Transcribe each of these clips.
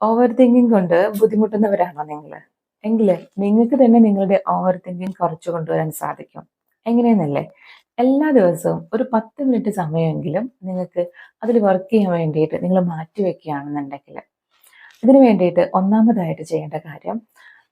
Over thinking കൊണ്ട് ബുദ്ധിമുട്ടുന്നവരാണോ നിങ്ങൾ? എങ്കില് നിങ്ങൾക്ക് തന്നെ നിങ്ങളുടെ ഓവർ തിങ്കിങ് കുറച്ചു കൊണ്ടുവരാൻ സാധിക്കും. എങ്ങനെയെന്നല്ലേ? എല്ലാ ദിവസവും ഒരു 10 മിനിറ്റ് സമയമെങ്കിലും നിങ്ങൾക്ക് അതിൽ വർക്ക് ചെയ്യാൻ വേണ്ടിയിട്ട് നിങ്ങൾ മാറ്റി വെക്കുകയാണെന്നുണ്ടെങ്കിൽ, ഇതിന് വേണ്ടിയിട്ട് ഒന്നാമതായിട്ട് ചെയ്യേണ്ട കാര്യം,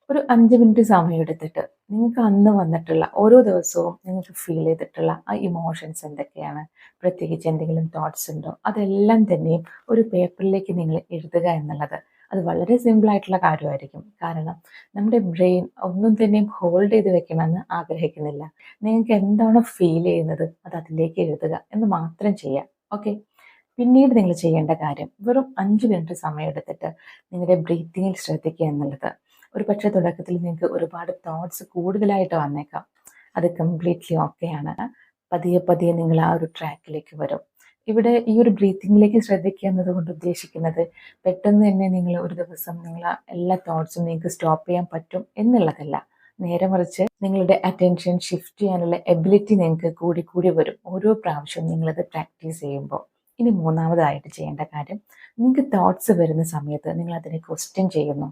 ഒരു 5 മിനിറ്റ് സമയം എടുത്തിട്ട് നിങ്ങൾക്ക് അന്ന് വന്നിട്ടുള്ള ഓരോ ദിവസവും നിങ്ങൾക്ക് ഫീൽ ചെയ്തിട്ടുള്ള ആ ഇമോഷൻസ് എന്തൊക്കെയാണ്, പ്രത്യേകിച്ച് എന്തെങ്കിലും തോട്ട്സ് ഉണ്ടോ, അതെല്ലാം തന്നെയും ഒരു പേപ്പറിലേക്ക് നിങ്ങൾ എഴുതുക എന്നുള്ളത്. അത് വളരെ സിമ്പിൾ ആയിട്ടുള്ള കാര്യമായിരിക്കും. കാരണം നമ്മുടെ ബ്രെയിൻ ഒന്നും തന്നെയും ഹോൾഡ് ചെയ്ത് വെക്കണമെന്ന് ആഗ്രഹിക്കുന്നില്ല. നിങ്ങൾക്ക് എന്താണോ ഫീൽ ചെയ്യുന്നത് അത് അതിലേക്ക് എഴുതുക എന്ന് മാത്രം ചെയ്യാം. ഓക്കെ. പിന്നീട് നിങ്ങൾ ചെയ്യേണ്ട കാര്യം, വെറും 5 മിനിറ്റ് സമയം എടുത്തിട്ട് നിങ്ങളുടെ ബ്രീത്തിങ്ങിൽ ശ്രദ്ധിക്കുക എന്നുള്ളത്. ഒരു പക്ഷേ തുടക്കത്തിൽ നിങ്ങൾക്ക് ഒരുപാട് തോട്ട്സ് കൂടുതലായിട്ട് വന്നേക്കാം. അത് കംപ്ലീറ്റ്ലി ഓക്കെയാണ്. പതിയെ പതിയെ നിങ്ങൾ ആ ഒരു ട്രാക്കിലേക്ക് വരും. ഇവിടെ ഈ ഒരു ബ്രീത്തിങ്ങിലേക്ക് ശ്രദ്ധിക്കുക എന്നതുകൊണ്ട് ഉദ്ദേശിക്കുന്നത് പെട്ടെന്ന് തന്നെ നിങ്ങൾ ഒരു ദിവസം നിങ്ങൾ എല്ലാ തോട്ട്സും നിങ്ങൾക്ക് സ്റ്റോപ്പ് ചെയ്യാൻ പറ്റും എന്നുള്ളതല്ല. നേരെ മറിച്ച് നിങ്ങളുടെ അറ്റൻഷൻ ഷിഫ്റ്റ് ചെയ്യാനുള്ള എബിലിറ്റി നിങ്ങൾക്ക് കൂടി കൂടി വരും ഓരോ പ്രാവശ്യവും നിങ്ങളത് പ്രാക്ടീസ് ചെയ്യുമ്പോൾ. ഇനി മൂന്നാമതായിട്ട് ചെയ്യേണ്ട കാര്യം, നിങ്ങൾക്ക് തോട്ട്സ് വരുന്ന സമയത്ത് നിങ്ങൾ അതിനെ ക്വസ്റ്റ്യൻ ചെയ്യുന്നു.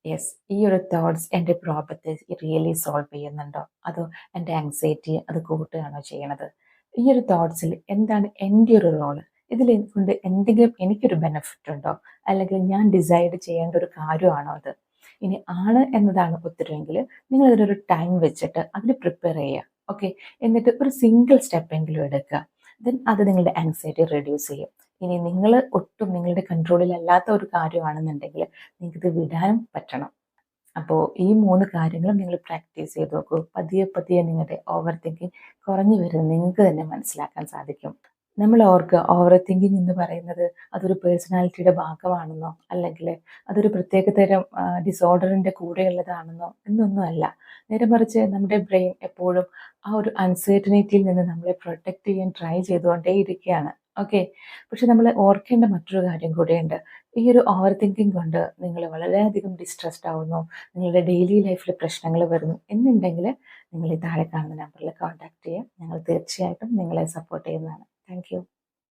യെസ്, ഈ ഒരു തോട്ട്സ് എൻ്റെ പ്രോബ്ലത്തെ റിയലി സോൾവ് ചെയ്യുന്നുണ്ടോ, അതോ എൻ്റെ ആങ്സൈറ്റി അത് കൂട്ടുകയാണോ ചെയ്യണത്? ഈ ഒരു തോട്ട്സിൽ എന്താണ് എൻ്റെ ഒരു റോള്? ഇതിൽ കൊണ്ട് എന്തെങ്കിലും എനിക്കൊരു ബെനിഫിറ്റ് ഉണ്ടോ, അല്ലെങ്കിൽ ഞാൻ ഡിസൈഡ് ചെയ്യേണ്ട ഒരു കാര്യമാണോ അത്? ഇനി ആണ് എന്നതാണ് ഉത്തരമെങ്കിൽ നിങ്ങൾ അതിനൊരു ടൈം വെച്ചിട്ട് അതിന് പ്രിപ്പയർ ചെയ്യുക. ഓക്കെ. എന്നിട്ട് ഒരു സിംഗിൾ സ്റ്റെപ്പെങ്കിലും എടുക്കുക. ദെൻ അത് നിങ്ങളുടെ ആങ്സൈറ്റി റെഡ്യൂസ് ചെയ്യും. ഇനി നിങ്ങൾ ഒട്ടും നിങ്ങളുടെ കൺട്രോളിലല്ലാത്ത ഒരു കാര്യമാണെന്നുണ്ടെങ്കിൽ നിങ്ങൾക്കിത് വിടാനും പറ്റണം. അപ്പോൾ ഈ 3 കാര്യങ്ങളും നിങ്ങൾ പ്രാക്ടീസ് ചെയ്ത് നോക്കൂ. പതിയെ പതിയെ നിങ്ങളുടെ ഓവർ തിങ്കിങ് കുറഞ്ഞു വരുന്നത് നിങ്ങൾക്ക് തന്നെ മനസ്സിലാക്കാൻ സാധിക്കും. നമ്മൾ ഓർക്കുക, ഓവർ തിങ്കിങ് എന്ന് പറയുന്നത് അതൊരു പേഴ്സണാലിറ്റിയുടെ ഭാഗമാണെന്നോ, അല്ലെങ്കിൽ അതൊരു പ്രത്യേക തരം ഡിസോർഡറിൻ്റെ കൂടെയുള്ളതാണെന്നോ എന്നൊന്നും അല്ല. നേരെ മറിച്ച് നമ്മുടെ ബ്രെയിൻ എപ്പോഴും ആ ഒരു അൺസർട്ടനിറ്റിയിൽ നിന്ന് നമ്മളെ പ്രൊട്ടക്റ്റ് ചെയ്യാൻ ട്രൈ ചെയ്തുകൊണ്ടേ ഇരിക്കുകയാണ്. ഓക്കെ. പക്ഷെ നമ്മൾ ഓർക്കേണ്ട മറ്റൊരു കാര്യം കൂടെയുണ്ട്. ഈ ഒരു ഓവർ തിങ്കിങ് കൊണ്ട് നിങ്ങൾ വളരെയധികം ഡിസ്ട്രെസ്ഡ് ആവുന്നു, നിങ്ങളുടെ ഡെയിലി ലൈഫിൽ പ്രശ്നങ്ങൾ വരുന്നു എന്നുണ്ടെങ്കിൽ നിങ്ങൾ ഈ താഴെ കാണുന്ന നമ്പറിൽ കോൺടാക്ട് ചെയ്യുക. ഞങ്ങൾ തീർച്ചയായിട്ടും നിങ്ങളെ സപ്പോർട്ട് ചെയ്യുന്നതാണ്. Thank you.